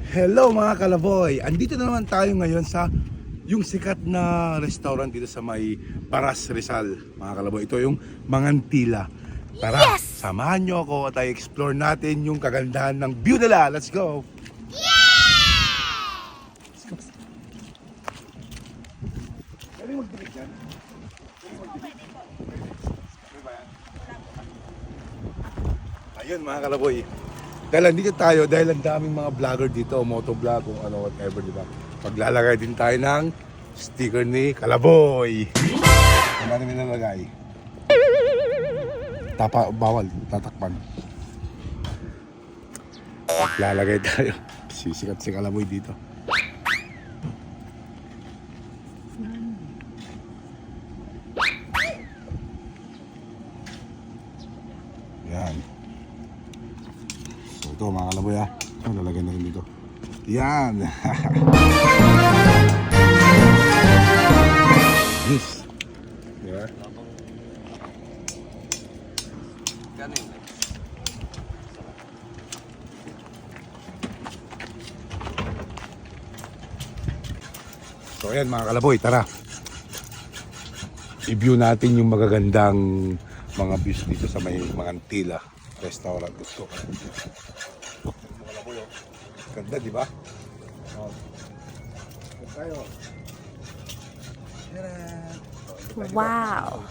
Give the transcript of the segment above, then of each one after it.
Hello mga kalaboy! Andito na naman tayo ngayon sa yung sikat na restaurant dito sa may Paras, Rizal. Mga kalaboy, ito yung Mangantila. Tara, Yes! samahan nyo ako at i-explore natin yung kagandahan ng view nila. Let's go! Pwede magdilig yan? Ayun mga kalaboy. Dahil nandito tayo, dahil ang daming mga vlogger dito, motovlog, kung ano, whatever, di ba? Paglalagay din tayo ng sticker ni Kalaboy. Ano natin nilalagay? Bawal, tatakpan. Lalagay tayo. Sisikat si Kalaboy dito. Yan. So ito mga Kalaboy ha. Ito, lalagay na rin dito. Yan. Yes. Diba? So ayan mga Kalaboy, tara. I-view natin yung magagandang mga views dito sa may Mangantila restaurant. Gusto ko. Ganda, di ba? Oh. Tayo. Wow!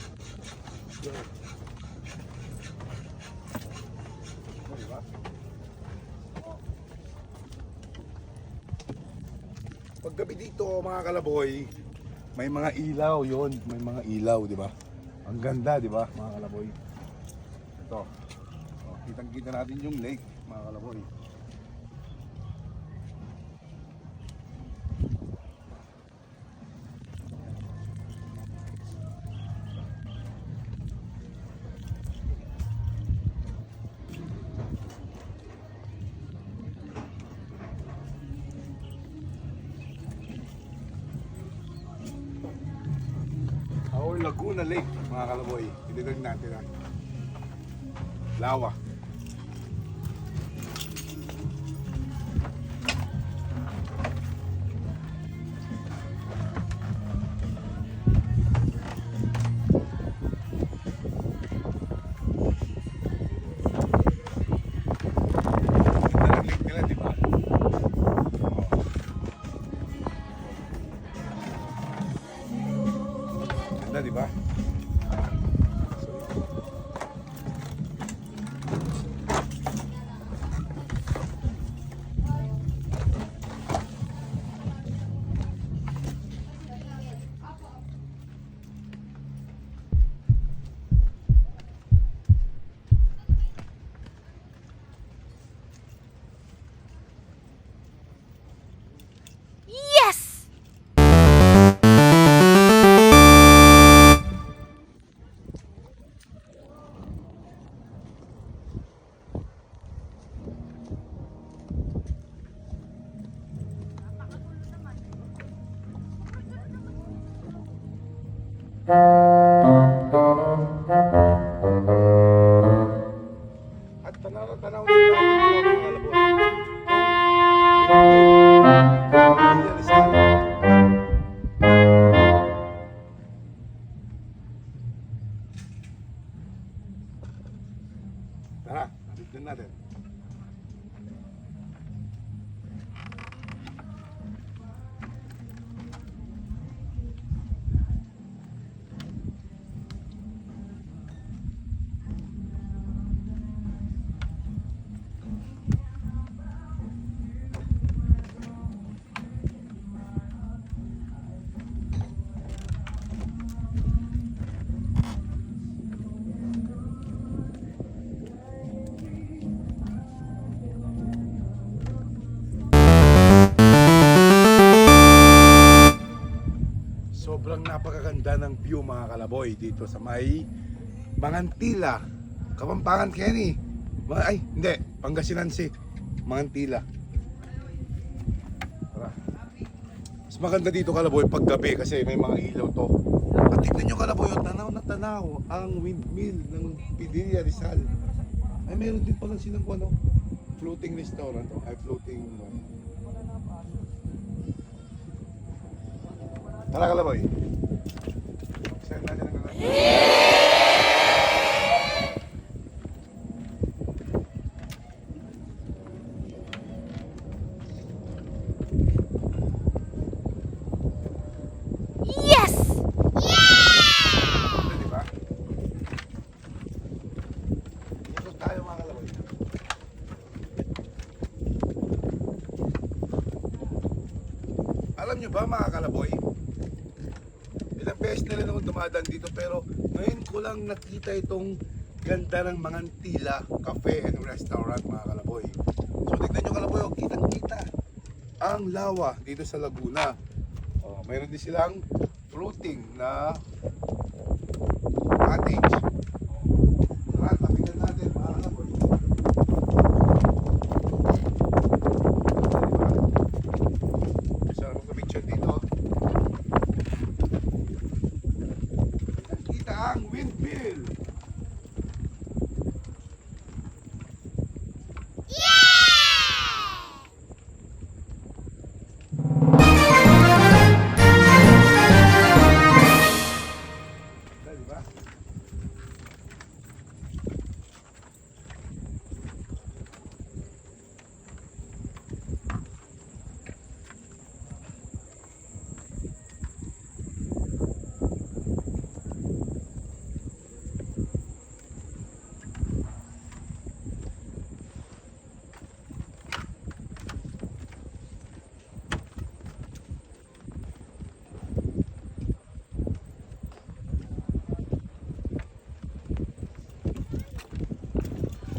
Paggabi dito mga Kalaboy, may mga ilaw yon, may mga ilaw, di ba? Ang ganda, di ba, mga Kalaboy? Ito. Oh, kitang-kita natin yung lake, mga Kalaboy. Our Laguna Lake, mga Kalaboy. Tinignan natin ha. Lawa. Ganda ng lake nila, di ba? Ganda, di ba? Yes! At tanaw din tayo mga Kalaboy. Villa Rizal. Tara, tignan natin. Sobrang napakaganda ng view mga Kalaboy dito sa may Mangantila, Kapampangan, Kenny. Ay, hindi, Pangasinan si Mangantila. Tara. Mas maganda dito Kalaboy pag gabi kasi may mga ilaw to. At tignan nyo Kalaboy, tanaw na tanaw ang windmill ng Villa Rizal. Ay meron din pala silang floating restaurant, ay floating Tara Kalaboy. Send natin ang Kalaboy. Yes! Di ba? Ikot tayo mga Kalaboy. Alam nyo ba mga Kalaboy? Ilang beses na rin ako dumadaan dito pero ngayon ko lang nakita itong ganda ng Mangantila Cafe and Restaurant mga Kalaboy. So tignan nyo Kalaboy, oh, kitang-kita ang lawa dito sa Laguna. Oh, mayroon din silang floating na cottage. Tara, tapigan natin mga Kalaboy. Isa na magka-picture dito. Nakita ang windmill. Di ba?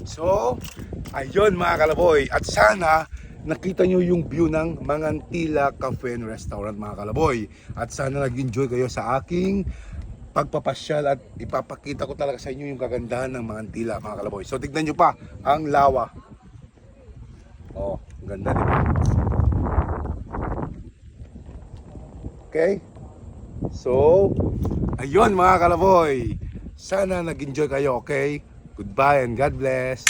So, ayun mga Kalaboy. At sana nakita nyo yung view ng Mangantila Cafe and Restaurant mga Kalaboy. At sana nag-enjoy kayo sa aking pagpapasyal at ipapakita ko talaga sa inyo yung kagandahan ng Mangantila mga Kalaboy. So tignan nyo pa ang lawa. Oh, ang ganda diba? Okay? So, ayun mga Kalaboy. Sana nag-enjoy kayo, okay? Goodbye and God bless.